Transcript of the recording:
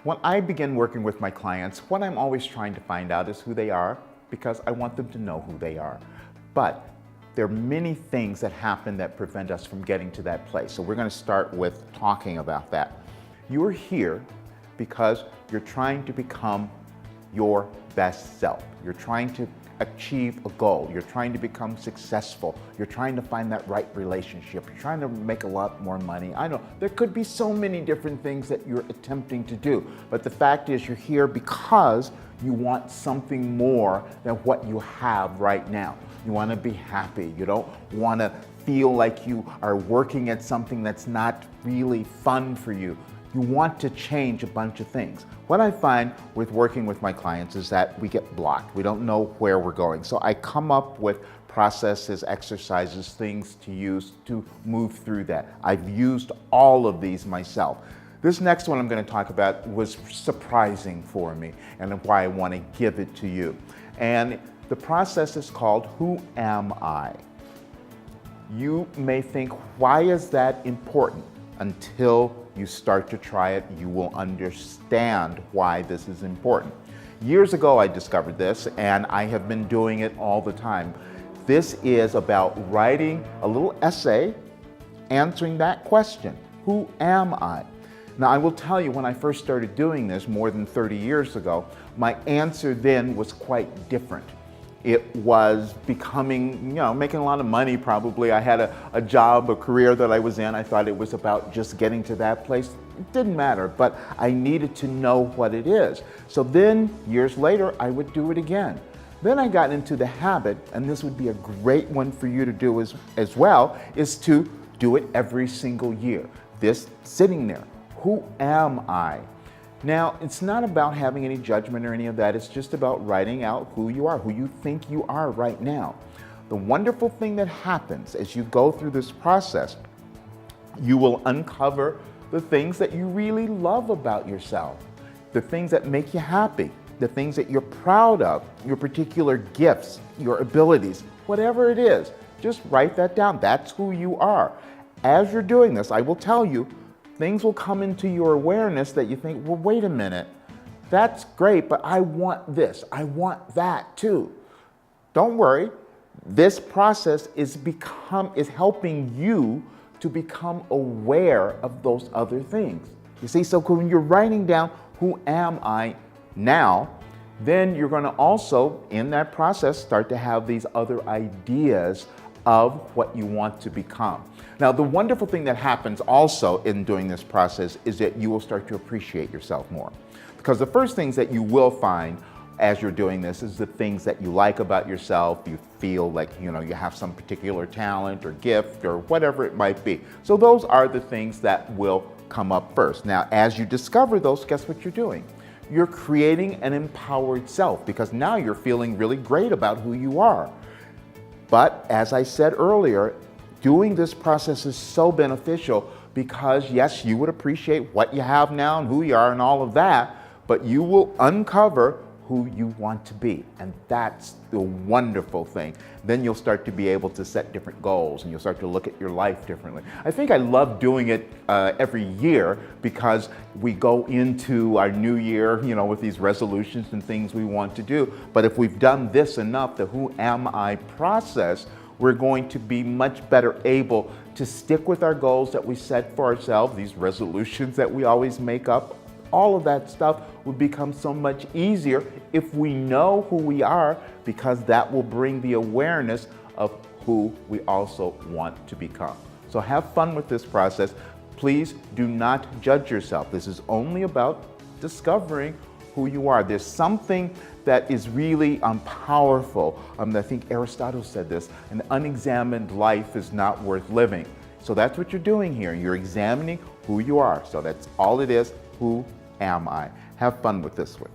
When I begin working with my clients, what I'm always trying to find out is who they are, because I want them to know who they are. But there are many things that happen that prevent us from getting to that place. So we're going to start with talking about that. You're here because you're trying to become your best self. You're trying to achieve a goal. You're trying to become successful. You're trying to find that right relationship. You're trying to make a lot more money. I know there could be so many different things that you're attempting to do, but the fact is you're here because you want something more than what you have right now. You want to be happy. You don't want to feel like you are working at something that's not really fun for you. You want to change a bunch of things. What I find with working with my clients is that we get blocked. We don't know where we're going. So I come up with processes, exercises, things to use to move through that. I've used all of these myself. This next one I'm going to talk about was surprising for me and why I want to give it to you. And the process is called Who Am I? You may think, why is that important? Until you start to try it, you will understand why this is important. Years ago, I discovered this, and I have been doing it all the time. This is about writing a little essay answering that question, who am I? Now, I will tell you, when I first started doing this more than 30 years ago, my answer then was quite different. It was becoming, making a lot of money probably. I had a job, a career that I was in. I thought it was about just getting to that place. It didn't matter, but I needed to know what it is. So then, years later, I would do it again. Then I got into the habit, and this would be a great one for you to do as well, is to do it every single year. This sitting there, who am I? Now, it's not about having any judgment or any of that. It's just about writing out who you are, who you think you are right now. The wonderful thing that happens as you go through this process, you will uncover the things that you really love about yourself, the things that make you happy, the things that you're proud of, your particular gifts, your abilities, whatever it is. Just write that down. That's who you are. As you're doing this, I will tell you, things will come into your awareness that you think, well, wait a minute, that's great, but I want this, I want that too. Don't worry, this process is helping you to become aware of those other things. You see, so when you're writing down, who am I now, then you're going to also, in that process, start to have these other ideas of what you want to become. Now, the wonderful thing that happens also in doing this process is that you will start to appreciate yourself more. Because the first things that you will find as you're doing this is the things that you like about yourself. You feel like, you have some particular talent or gift or whatever it might be. So those are the things that will come up first. Now, as you discover those, guess what you're doing? You're creating an empowered self, because now you're feeling really great about who you are. But as I said earlier, doing this process is so beneficial because, yes, you would appreciate what you have now and who you are and all of that, but you will uncover who you want to be. And that's the wonderful thing. Then you'll start to be able to set different goals and you'll start to look at your life differently. I think I love doing it every year because we go into our new year, with these resolutions and things we want to do. But if we've done this enough, the Who Am I process, we're going to be much better able to stick with our goals that we set for ourselves, these resolutions that we always make up. All of that stuff will become so much easier if we know who we are, because that will bring the awareness of who we also want to become. So have fun with this process. Please do not judge yourself. This is only about discovering who you are. There's something that is really powerful. I think Aristotle said this: an unexamined life is not worth living. So that's what you're doing here. You're examining who you are. So that's all it is. Who am I? Have fun with this one.